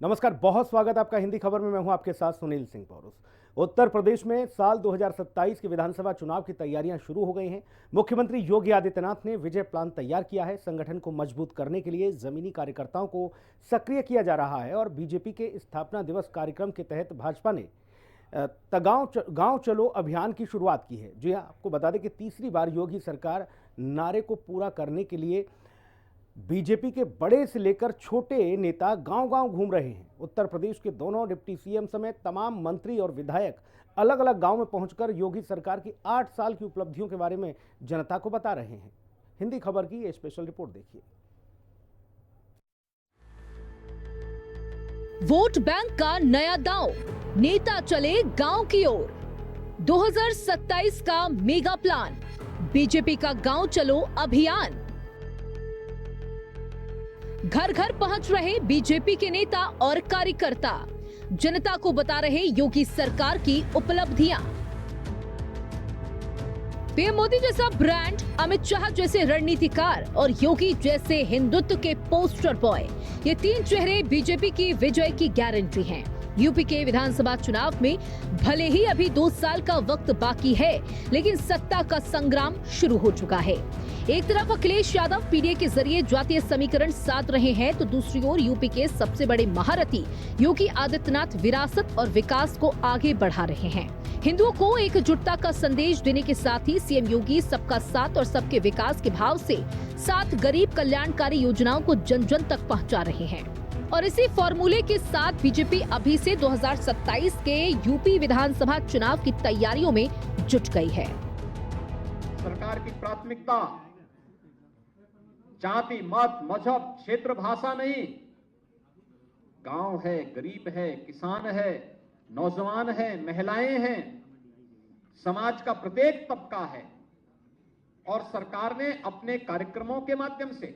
नमस्कार, बहुत स्वागत आपका हिंदी खबर में। मैं हूं आपके साथ सुनील सिंह पौरुष। उत्तर प्रदेश में साल 2027 के विधानसभा चुनाव की तैयारियां शुरू हो गई हैं। मुख्यमंत्री योगी आदित्यनाथ ने विजय प्लान तैयार किया है। संगठन को मजबूत करने के लिए जमीनी कार्यकर्ताओं को सक्रिय किया जा रहा है और बीजेपी के स्थापना दिवस कार्यक्रम के तहत भाजपा ने गांव चलो अभियान की शुरुआत की है। जी हाँ, आपको बता दें कि तीसरी बार योगी सरकार नारे को पूरा करने के लिए बीजेपी के बड़े से लेकर छोटे नेता गांव-गांव घूम रहे हैं। उत्तर प्रदेश के दोनों डिप्टी सीएम समेत तमाम मंत्री और विधायक अलग अलग गांव में पहुंचकर योगी सरकार की 8 साल की उपलब्धियों के बारे में जनता को बता रहे हैं। हिंदी खबर की ये स्पेशल रिपोर्ट देखिए। वोट बैंक का नया दांव, नेता चले गांव की ओर। 2027 का मेगा प्लान, बीजेपी का गांव चलो अभियान। घर घर पहुंच रहे बीजेपी के नेता और कार्यकर्ता, जनता को बता रहे योगी सरकार की उपलब्धियां। पीएम मोदी जैसा ब्रांड, अमित शाह जैसे रणनीतिकार और योगी जैसे हिंदुत्व के पोस्टर बॉय, ये तीन चेहरे बीजेपी की विजय की गारंटी हैं। यूपी के विधानसभा चुनाव में भले ही अभी 2 साल का वक्त बाकी है, लेकिन सत्ता का संग्राम शुरू हो चुका है। एक तरफ अखिलेश यादव पीडीए के जरिए जातीय समीकरण साध रहे हैं, तो दूसरी ओर यूपी के सबसे बड़े महारथी योगी आदित्यनाथ विरासत और विकास को आगे बढ़ा रहे हैं। हिंदुओं को एकजुटता का संदेश देने के साथ ही सीएम योगी सबका साथ और सबके विकास के भाव से 7 गरीब कल्याणकारी योजनाओं को जन जन तक पहुंचा रहे हैं। और इसी फॉर्मूले के साथ बीजेपी अभी से 2027 के यूपी विधानसभा चुनाव की तैयारियों में जुट गई है। सरकार की प्राथमिकता जाति, मत, मजहब, क्षेत्र, भाषा नहीं, गांव है, गरीब है, किसान है, नौजवान है, महिलाएं हैं, समाज का प्रत्येक तबका है। और सरकार ने अपने कार्यक्रमों के माध्यम से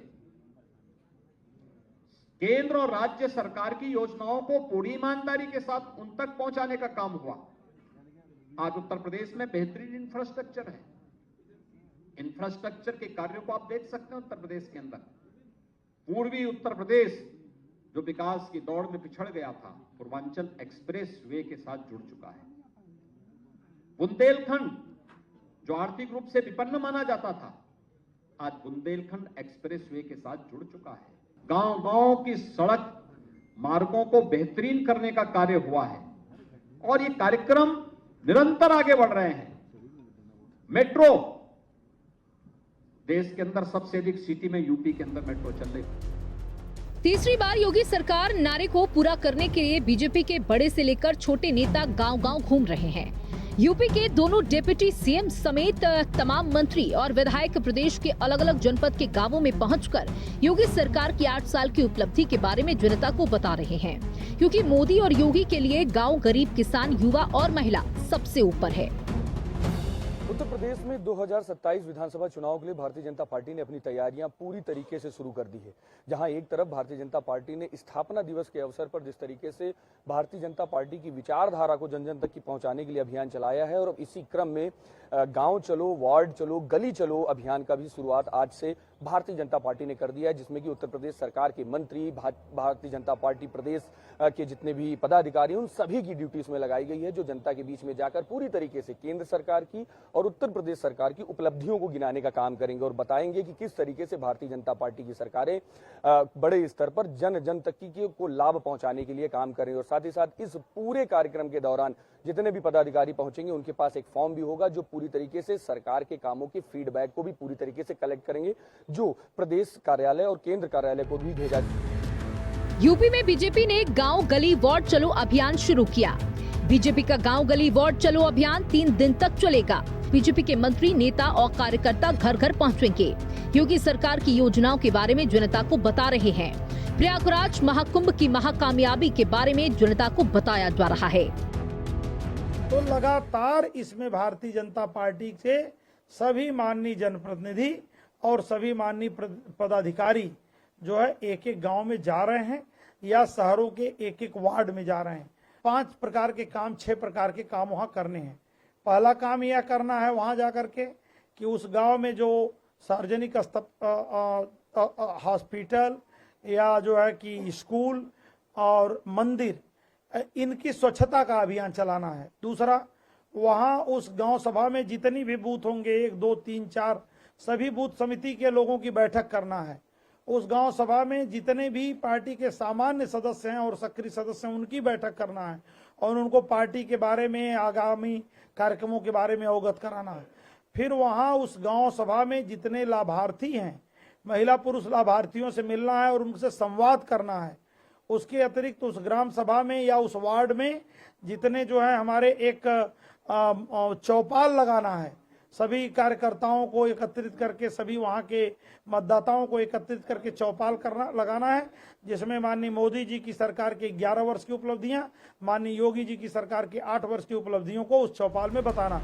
केंद्र और राज्य सरकार की योजनाओं को पूरी ईमानदारी के साथ उन तक पहुंचाने का काम हुआ। आज उत्तर प्रदेश में बेहतरीन इंफ्रास्ट्रक्चर है। इंफ्रास्ट्रक्चर के कार्यों को आप देख सकते हैं उत्तर प्रदेश के अंदर। पूर्वी उत्तर प्रदेश जो विकास की दौड़ में पिछड़ गया था, पूर्वांचल एक्सप्रेस वे के साथ जुड़ चुका है। बुंदेलखंड जो आर्थिक रूप से विपन्न माना जाता था, आज बुंदेलखंड एक्सप्रेस वे के साथ जुड़ चुका है। गांव-गांव की सड़क मार्गों को बेहतरीन करने का कार्य हुआ है और ये कार्यक्रम निरंतर आगे बढ़ रहे हैं। मेट्रो, देश के अंदर सबसे अधिक सिटी में यूपी के अंदर मेट्रो चल रही है। तीसरी बार योगी सरकार नारे को पूरा करने के लिए बीजेपी के बड़े से लेकर छोटे नेता गांव-गांव घूम रहे हैं। यूपी के दोनों डिप्टी सीएम समेत तमाम मंत्री और विधायक प्रदेश के अलग अलग जनपद के गांवों में पहुंचकर योगी सरकार की 8 साल की उपलब्धि के बारे में जनता को बता रहे हैं, क्योंकि मोदी और योगी के लिए गांव, गरीब, किसान, युवा और महिला सबसे ऊपर है। उत्तर प्रदेश में 2027 विधानसभा चुनाव के लिए भारतीय जनता पार्टी ने अपनी तैयारियां पूरी तरीके से शुरू कर दी है। जहां एक तरफ भारतीय जनता पार्टी ने स्थापना दिवस के अवसर पर जिस तरीके से भारतीय जनता पार्टी की विचारधारा को जन जन तक की पहुंचाने के लिए अभियान चलाया है, और अब इसी क्रम में गांव चलो, वार्ड चलो, गली चलो अभियान का भी शुरुआत आज से भारतीय जनता पार्टी ने कर दिया है, जिसमें कि उत्तर प्रदेश सरकार के मंत्री, भारतीय जनता पार्टी प्रदेश के जितने भी पदाधिकारी, उन सभी की ड्यूटी इसमें लगाई गई है, जो जनता के बीच में जाकर पूरी तरीके से केंद्र सरकार की और उत्तर प्रदेश सरकार की उपलब्धियों को गिनाने का काम करेंगे और बताएंगे कि किस तरीके से भारतीय जनता पार्टी की सरकारें बड़े स्तर पर जन जन तक को लाभ पहुंचाने के लिए काम करेंगे। और साथ ही साथ इस पूरे कार्यक्रम के दौरान जितने भी पदाधिकारी पहुंचेंगे, उनके पास एक फॉर्म भी होगा जो पूरी तरीके से सरकार के कामों के फीडबैक को भी पूरी तरीके से कलेक्ट करेंगे, जो प्रदेश कार्यालय और केंद्र कार्यालय को भी भेजा। यूपी में बीजेपी ने गांव, गली, वार्ड चलो अभियान शुरू किया। बीजेपी का गांव, गली, वार्ड चलो अभियान 3 दिन तक चलेगा। बीजेपी के मंत्री, नेता और कार्यकर्ता घर घर पहुंचेंगे। योगी सरकार की योजनाओं के बारे में जनता को बता रहे हैं। प्रयागराज महाकुंभ की महाकामयाबी के बारे में जनता को बताया जा रहा है। तो लगातार इसमें भारतीय जनता पार्टी से सभी माननीय जनप्रतिनिधि और सभी माननीय पदाधिकारी जो है एक एक गांव में जा रहे हैं या शहरों के एक एक वार्ड में जा रहे हैं। 5 प्रकार के काम, 6 प्रकार के काम वहां करने हैं। पहला काम यह करना है वहां जाकर के कि उस गांव में जो सार्वजनिक हॉस्पिटल या जो है कि स्कूल और मंदिर, इनकी स्वच्छता का अभियान चलाना है। दूसरा, वहां उस गांव सभा में जितनी भी बूथ होंगे, 1, 2, 3, 4 सभी बूथ समिति के लोगों की बैठक करना है। उस गांव सभा में जितने भी पार्टी के सामान्य सदस्य हैं और सक्रिय सदस्य हैं उनकी बैठक करना है और उनको पार्टी के बारे में, आगामी कार्यक्रमों के बारे में अवगत कराना है। फिर वहां उस गांव सभा में जितने लाभार्थी हैं, महिला पुरुष लाभार्थियों से मिलना है और उनसे संवाद करना है। उसके अतिरिक्त उस ग्राम सभा में या उस वार्ड में जितने जो है हमारे एक चौपाल लगाना है, सभी कार्यकर्ताओं को एकत्रित करके, सभी वहां के मतदाताओं को एकत्रित करके चौपाल लगाना है, जिसमें माननीय मोदी जी की सरकार के 11 वर्ष की उपलब्धियां, माननीय योगी जी की सरकार के 8 वर्ष की उपलब्धियों को उस चौपाल में बताना।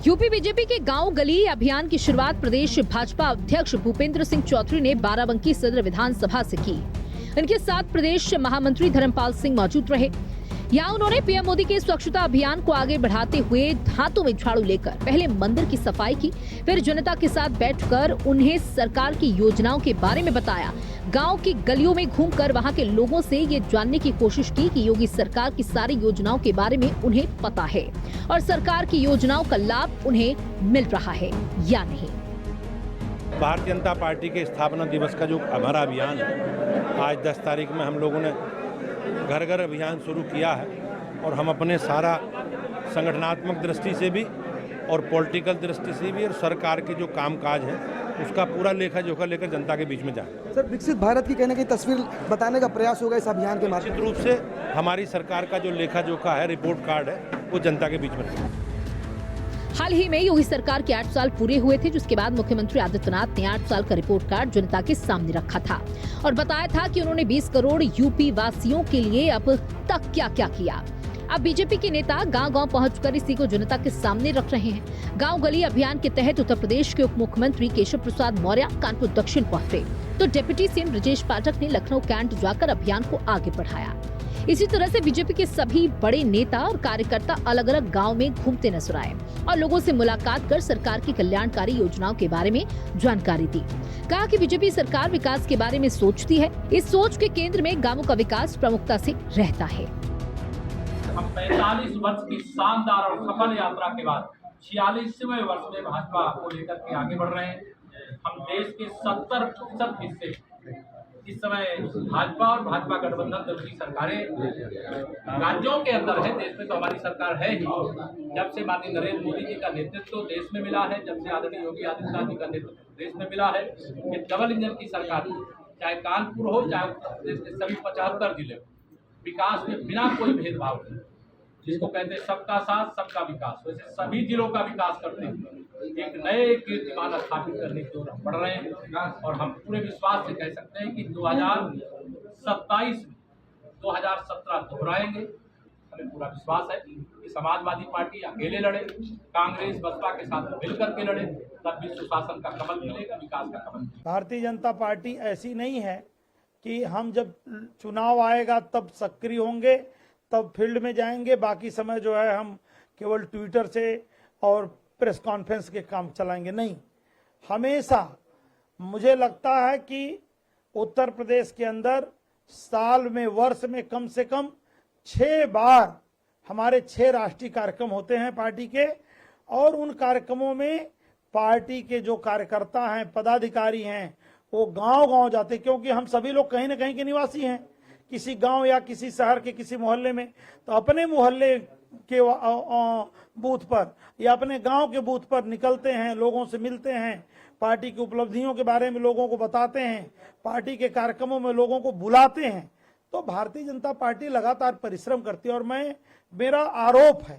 यूपी बीजेपी के गांव गली अभियान की शुरुआत प्रदेश भाजपा अध्यक्ष भूपेंद्र सिंह चौधरी ने बाराबंकी सदर विधानसभा से की। इनके साथ प्रदेश महामंत्री धर्मपाल सिंह मौजूद रहे। यहाँ उन्होंने पीएम मोदी के स्वच्छता अभियान को आगे बढ़ाते हुए हाथों में झाड़ू लेकर पहले मंदिर की सफाई की, फिर जनता के साथ बैठकर उन्हें सरकार की योजनाओं के बारे में बताया। गांव की गलियों में घूमकर वहां के लोगों से ये जानने की कोशिश की कि योगी सरकार की सारी योजनाओं के बारे में उन्हें पता है और सरकार की योजनाओं का लाभ उन्हें मिल रहा है या नहीं। भारतीय जनता पार्टी के स्थापना दिवस का जो हमारा अभियान है, आज 10 तारीख में हम लोगों ने घर घर अभियान शुरू किया है और हम अपने सारा संगठनात्मक दृष्टि से भी और पॉलिटिकल दृष्टि से भी और सरकार के जो कामकाज है उसका पूरा लेखा जोखा लेकर जनता के बीच में जाए। सर, विकसित भारत की कहने की तस्वीर बताने का प्रयास होगा इस अभियान के माध्यम से। निश्चित रूप से हमारी सरकार का जो लेखा जोखा है, रिपोर्ट कार्ड है, वो जनता के बीच में रहेगा। हाल ही में योगी सरकार के 8 साल पूरे हुए थे, जिसके बाद मुख्यमंत्री आदित्यनाथ ने 8 साल का रिपोर्ट कार्ड जनता के सामने रखा था और बताया था कि उन्होंने 20 करोड़ यूपी वासियों के लिए अब तक क्या क्या किया। अब बीजेपी के नेता गांव-गांव पहुंचकर इसी को जनता के सामने रख रहे हैं। गांव गली अभियान के तहत उत्तर प्रदेश के उप मुख्यमंत्री केशव प्रसाद मौर्य कानपुर दक्षिण पहुंचे तो डिप्टी सीएम ब्रजेश पाठक ने लखनऊ कैंट जाकर अभियान को आगे बढ़ाया। इसी तरह से बीजेपी के सभी बड़े नेता और कार्यकर्ता अलग अलग गांव में घूमते नजर आए और लोगों से मुलाकात कर सरकार की कल्याणकारी योजनाओं के बारे में जानकारी दी। कहा कि बीजेपी सरकार विकास के बारे में सोचती है। इस सोच के केंद्र में गांवों का विकास प्रमुखता से रहता है। हम 45 वर्ष की शानदार और सफल यात्रा के बाद 46वें वर्ष में भाजपा को लेकर के आगे बढ़ रहे हैं। हम देश के 70% हिस्से इस समय भाजपा और भाजपा गठबंधन दल की सरकारें राज्यों के अंदर है। देश में तो हमारी सरकार है ही। जब से माननीय नरेंद्र मोदी जी का नेतृत्व देश में मिला है, जब से आदरणीय योगी आदित्यनाथ जी का नेतृत्व देश में मिला है, ये डबल इंजन की सरकार, चाहे कानपुर हो, चाहे उत्तर प्रदेश के सभी 75 जिले, विकास में बिना कोई भेदभाव नहीं, जिसको कहते हैं सबका साथ सबका विकास, वैसे सभी जिलों का विकास करते हुए एक नए कीर्तिमान स्थापित करने की ओर हम बढ़ रहे हैं। और हम पूरे विश्वास से कह सकते हैं कि 2027 में 2017 दोहराएंगे। हमें पूरा विश्वास है कि समाजवादी पार्टी अकेले लड़े, कांग्रेस बसपा के साथ मिल करके लड़े, तब भी सुशासन का कमल मिलेगा, विकास का कमल मिलेगा। भारतीय जनता पार्टी ऐसी नहीं है कि हम जब चुनाव आएगा तब सक्रिय होंगे, तब फील्ड में जाएंगे, बाकी समय जो है हम केवल ट्विटर से और प्रेस कॉन्फ्रेंस के काम चलाएंगे। नहीं, हमेशा मुझे लगता है कि उत्तर प्रदेश के अंदर साल में, वर्ष में कम से कम 6 बार हमारे 6 राष्ट्रीय कार्यक्रम होते हैं पार्टी के, और उन कार्यक्रमों में पार्टी के जो कार्यकर्ता हैं, पदाधिकारी हैं, वो गांव-गांव जाते, क्योंकि हम सभी लोग कहीं न कहीं के निवासी हैं, किसी गांव या किसी शहर के किसी मोहल्ले में, तो अपने मोहल्ले के बूथ पर या अपने गांव के बूथ पर निकलते हैं, लोगों से मिलते हैं, पार्टी की उपलब्धियों के बारे में लोगों को बताते हैं, पार्टी के कार्यक्रमों में लोगों को बुलाते हैं। तो भारतीय जनता पार्टी लगातार परिश्रम करती है और मेरा आरोप है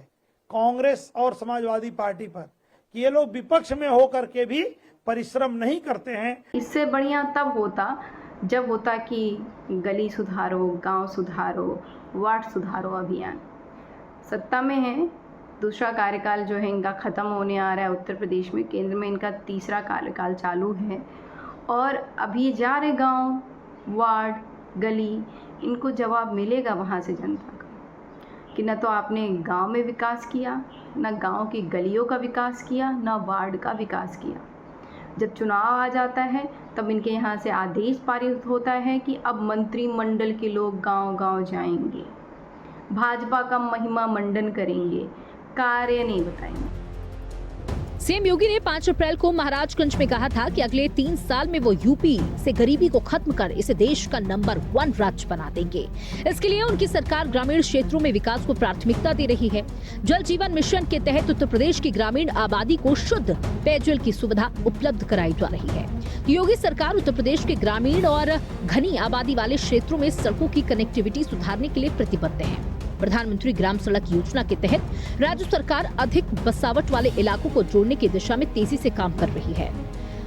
कांग्रेस और समाजवादी पार्टी पर कि ये लोग विपक्ष में होकर के भी परिश्रम नहीं करते हैं। इससे बढ़िया तब होता जब होता कि गली सुधारो, गांव सुधारो, वार्ड सुधारो अभियान। सत्ता में है, दूसरा कार्यकाल जो है इनका ख़त्म होने आ रहा है उत्तर प्रदेश में, केंद्र में इनका तीसरा कार्यकाल चालू है और अभी जा रहे गांव, वार्ड, गली, इनको जवाब मिलेगा वहां से जनता का कि न तो आपने गांव में विकास किया, न गांव की गलियों का विकास किया, न वार्ड का विकास किया। जब चुनाव आ जाता है तब इनके यहाँ से आदेश पारित होता है कि अब मंत्रिमंडल के लोग गांव-गांव जाएंगे, भाजपा का महिमा मंडन करेंगे, कार्य नहीं बताएंगे। सीएम योगी ने 5 अप्रैल को महाराजगंज में कहा था कि अगले 3 साल में वो यूपी से गरीबी को खत्म कर इसे देश का नंबर 1 राज्य बना देंगे। इसके लिए उनकी सरकार ग्रामीण क्षेत्रों में विकास को प्राथमिकता दे रही है। जल जीवन मिशन के तहत उत्तर प्रदेश की ग्रामीण आबादी को शुद्ध पेयजल की सुविधा उपलब्ध कराई जा रही है। योगी सरकार उत्तर प्रदेश के ग्रामीण और घनी आबादी वाले क्षेत्रों में सड़कों की कनेक्टिविटी सुधारने के लिए प्रतिबद्ध है। प्रधानमंत्री ग्राम सड़क योजना के तहत राज्य सरकार अधिक बसावट वाले इलाकों को जोड़ने की दिशा में तेजी से काम कर रही है।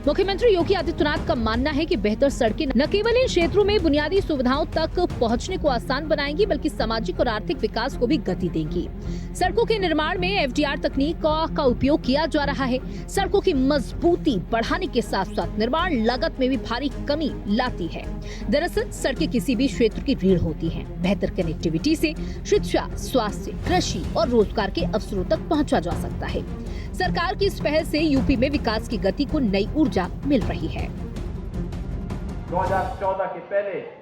मुख्यमंत्री योगी आदित्यनाथ का मानना है कि बेहतर सड़कें न केवल इन क्षेत्रों में बुनियादी सुविधाओं तक पहुंचने को आसान बनाएंगी बल्कि सामाजिक और आर्थिक विकास को भी गति देंगी। सड़कों के निर्माण में FDR तकनीक का उपयोग किया जा रहा है। सड़कों की मजबूती बढ़ाने के साथ साथ निर्माण लागत में भी भारी कमी लाती है। दरअसल सड़कें किसी भी क्षेत्र की रीढ़ होती हैं। बेहतर कनेक्टिविटी से शिक्षा, स्वास्थ्य, कृषि और रोजगार के अवसरों तक पहुँचा जा सकता है। सरकार की इस पहल से यूपी में विकास की गति को नई ऊर्जा मिल रही है। 2014 के पहले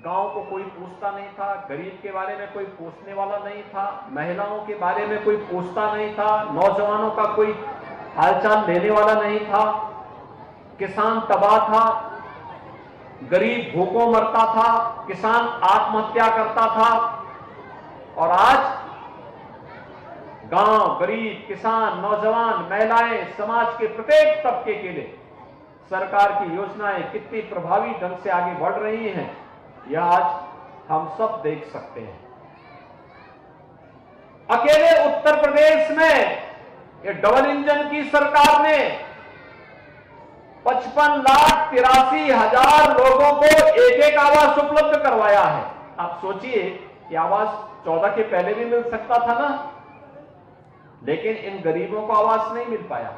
गांव को कोई पूछता नहीं था, गरीब के बारे में कोई पूछने वाला नहीं था, महिलाओं के बारे में कोई पूछता नहीं था, नौजवानों का कोई हालचाल लेने वाला नहीं था, किसान तबाह था, गरीब भूखों मरता था, किसान आत्महत्या करता था। और आज गांव, गरीब, किसान, नौजवान, महिलाएं, समाज के प्रत्येक तबके के लिए सरकार की योजनाएं कितनी प्रभावी ढंग से आगे बढ़ रही हैं, यह आज हम सब देख सकते हैं। अकेले उत्तर प्रदेश में ये डबल इंजन की सरकार ने 55,83,000 लोगों को एक आवास उपलब्ध करवाया है। आप सोचिए कि आवास 14 के पहले भी मिल सकता था ना, लेकिन इन गरीबों को आवास नहीं मिल पाया।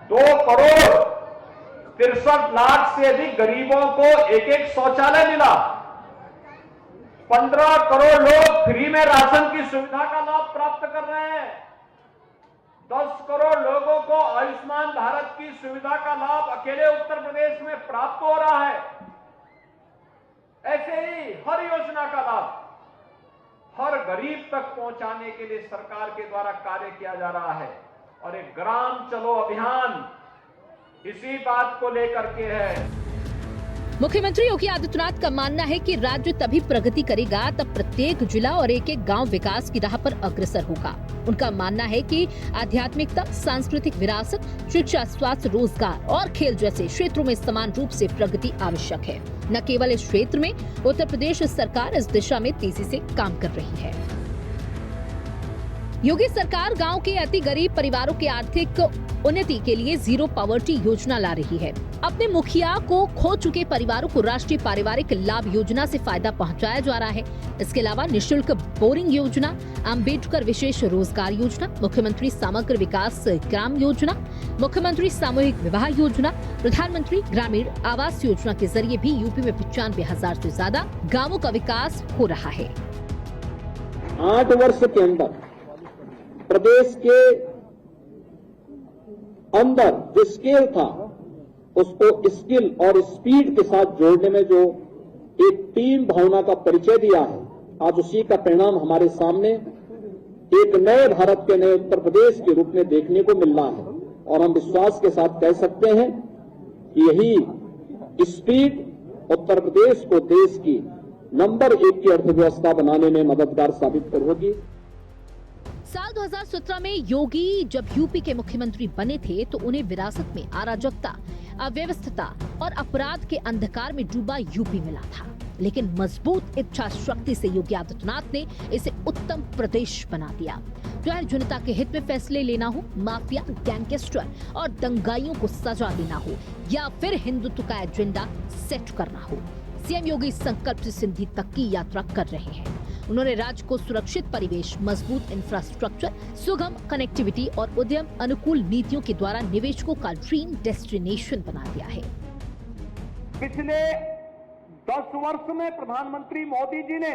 2,63,00,000 से अधिक गरीबों को एक शौचालय मिला। 15 करोड़ लोग फ्री में राशन की सुविधा का लाभ प्राप्त कर रहे हैं। 10 करोड़ लोगों को आयुष्मान भारत की सुविधा का लाभ अकेले उत्तर प्रदेश में प्राप्त हो रहा है। ऐसे ही हर योजना का लाभ हर गरीब तक पहुंचाने के लिए सरकार के द्वारा कार्य किया जा रहा है। और एक ग्राम चलो अभियान इसी बात को लेकर के है। मुख्यमंत्री योगी आदित्यनाथ का मानना है कि राज्य तभी प्रगति करेगा तब प्रत्येक जिला और एक एक गांव विकास की राह पर अग्रसर होगा। उनका मानना है कि आध्यात्मिकता, सांस्कृतिक विरासत, शिक्षा, स्वास्थ्य, रोजगार और खेल जैसे क्षेत्रों में समान रूप से प्रगति आवश्यक है। न केवल इस क्षेत्र में उत्तर प्रदेश सरकार इस दिशा में तेजी से काम कर रही है। योगी सरकार गांव के अति गरीब परिवारों के आर्थिक उन्नति के लिए जीरो पॉवर्टी योजना ला रही है। अपने मुखिया को खो चुके परिवारों को राष्ट्रीय पारिवारिक लाभ योजना से फायदा पहुंचाया जा रहा है। इसके अलावा निःशुल्क बोरिंग योजना, अम्बेडकर विशेष रोजगार योजना, मुख्यमंत्री समग्र विकास ग्राम योजना, मुख्यमंत्री सामूहिक विवाह योजना, प्रधानमंत्री ग्रामीण आवास योजना के जरिए भी यूपी में 95,000 से ज्यादा गाँवों का विकास हो रहा है। 8 वर्ष के अंदर प्रदेश के अंदर जो स्केल था उसको स्किल और स्पीड के साथ जोड़ने में जो एक टीम भावना का परिचय दिया है, आज उसी का परिणाम हमारे सामने एक नए भारत के नए उत्तर प्रदेश के रूप में देखने को मिल रहा है। और हम विश्वास के साथ कह सकते हैं कि यही स्पीड उत्तर प्रदेश को देश की नंबर 1 की अर्थव्यवस्था बनाने में मददगार साबित होगी। साल 2017 में योगी जब यूपी के मुख्यमंत्री बने थे तो उन्हें विरासत में अराजकता, अव्यवस्था और अपराध के अंधकार में डूबा यूपी मिला था। लेकिन मजबूत इच्छा शक्ति से योगी आदित्यनाथ ने इसे उत्तम प्रदेश बना दिया। चाहे जनता के हित में फैसले लेना हो, माफिया, गैंगस्टर और दंगाइयों को सजा देना हो या फिर हिंदुत्व का एजेंडा सेट करना हो, सीएम योगी संकल्प से सिद्धि तक की यात्रा कर रहे हैं। उन्होंने राज्य को सुरक्षित परिवेश, मजबूत इंफ्रास्ट्रक्चर, सुगम कनेक्टिविटी और उद्यम अनुकूल नीतियों के द्वारा निवेशकों का ड्रीम डेस्टिनेशन बना दिया है। पिछले 10 वर्ष में प्रधानमंत्री मोदी जी ने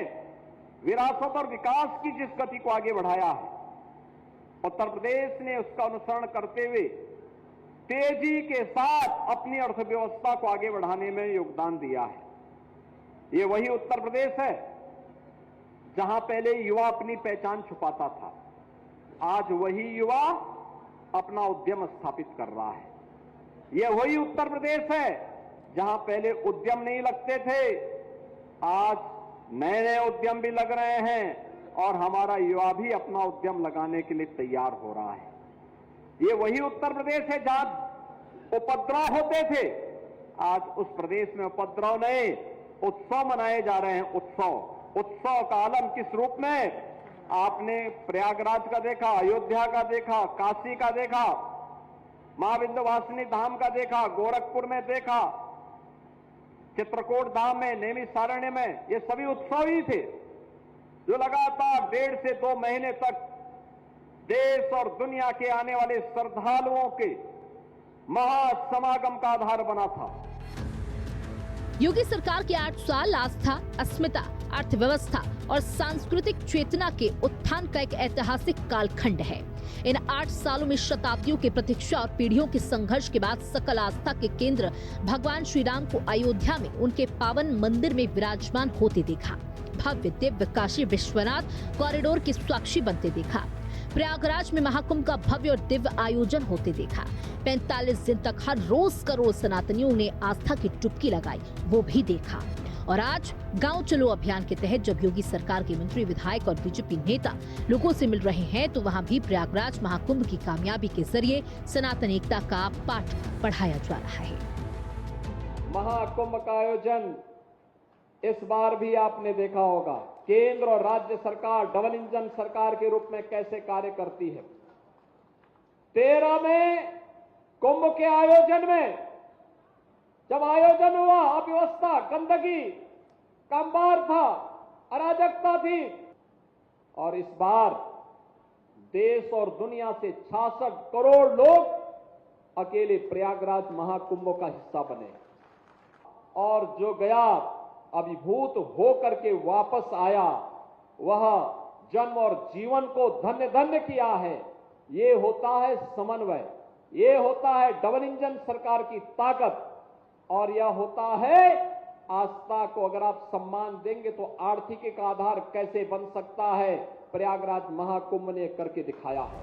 विरासत और विकास की जिस गति को आगे बढ़ाया है, उत्तर प्रदेश ने उसका अनुसरण करते हुए तेजी के साथ अपनी अर्थव्यवस्था को आगे बढ़ाने में योगदान दिया है। ये वही उत्तर प्रदेश है जहां पहले युवा अपनी पहचान छुपाता था, आज वही युवा अपना उद्यम स्थापित कर रहा है। ये वही उत्तर प्रदेश है जहां पहले उद्यम नहीं लगते थे, आज नए नए उद्यम भी लग रहे हैं और हमारा युवा भी अपना उद्यम लगाने के लिए तैयार हो रहा है। ये वही उत्तर प्रदेश है जहां उपद्रव होते थे, आज उस प्रदेश में उपद्रव नहीं, उत्सव मनाए जा रहे हैं। उत्सव का आलम किस रूप में? आपने प्रयागराज का देखा, अयोध्या का देखा, काशी का देखा, मां विंध्यवासिनी धाम का देखा, गोरखपुर में देखा, चित्रकूट धाम में, नैमिषारण्य में, ये सभी उत्सव ही थे जो लगातार 1.5 से 2 महीने तक देश और दुनिया के आने वाले श्रद्धालुओं के महासमागम का आधार बना था। योगी सरकार के 8 साल आस्था, अस्मिता, अर्थव्यवस्था और सांस्कृतिक चेतना के उत्थान का एक ऐतिहासिक कालखंड है। इन 8 सालों में शताब्दियों की प्रतीक्षा और पीढ़ियों के संघर्ष के बाद सकल आस्था के केंद्र भगवान श्री राम को अयोध्या में उनके पावन मंदिर में विराजमान होते देखा। भव्य दिव्य काशी विश्वनाथ कॉरिडोर की साक्षी बनते देखा। प्रयागराज में महाकुंभ का भव्य और दिव्य आयोजन होते देखा। 45 दिन तक हर रोज करोड़ सनातनियों ने आस्था की डुबकी लगाई, वो भी देखा। और आज गांव चलो अभियान के तहत जब योगी सरकार के मंत्री, विधायक और बीजेपी नेता लोगों से मिल रहे हैं, तो वहां भी प्रयागराज महाकुंभ की कामयाबी के जरिए सनातन एकता का पाठ पढ़ाया जा रहा है। महाकुंभ का आयोजन इस बार भी आपने देखा होगा, केंद्र और राज्य सरकार डबल इंजन सरकार के रूप में कैसे कार्य करती है। 13 में कुंभ के आयोजन में जब आयोजन हुआ, अव्यवस्था, गंदगी का अंबार था, अराजकता थी, और इस बार देश और दुनिया से 66 करोड़ लोग अकेले प्रयागराज महाकुंभ का हिस्सा बने, और जो गया अभिभूत होकर के वापस आया, वह जन्म और जीवन को धन्य धन्य किया है। ये होता है समन्वय, ये होता है डबल इंजन सरकार की ताकत, और यह होता है आस्था को अगर आप सम्मान देंगे तो आर्थिक का आधार कैसे बन सकता है, प्रयागराज महाकुंभ ने करके दिखाया है।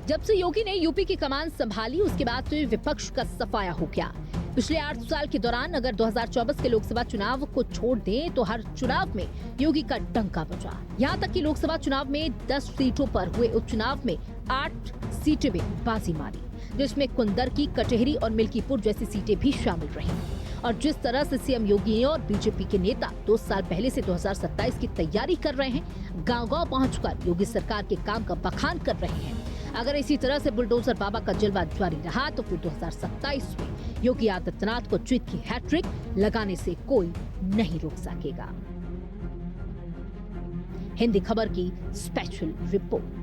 जब से योगी ने यूपी की कमान संभाली, उसके बाद तो विपक्ष का सफाया हो गया। पिछले 8 साल के दौरान अगर 2024 के लोकसभा चुनाव को छोड़ दें तो हर चुनाव में योगी का डंका बजा। यहाँ तक कि लोकसभा चुनाव में 10 सीटों पर हुए उपचुनाव में 8 सीटें में बाजी मारी, जिसमें कुंदरकी, कचहरी और मिल्कीपुर जैसी सीटें भी शामिल रही। और जिस तरह से सीएम योगी और बीजेपी के नेता 2 साल पहले से 2027 की तैयारी कर रहे हैं, गांव-गांव पहुंचकर योगी सरकार के काम का बखान कर रहे हैं, अगर इसी तरह से बुलडोजर बाबा का जलवा जारी रहा तो फिर 2027 में योगी आदित्यनाथ को जीत की हैट्रिक लगाने से कोई नहीं रोक सकेगा। हिंदी खबर की स्पेशल रिपोर्ट।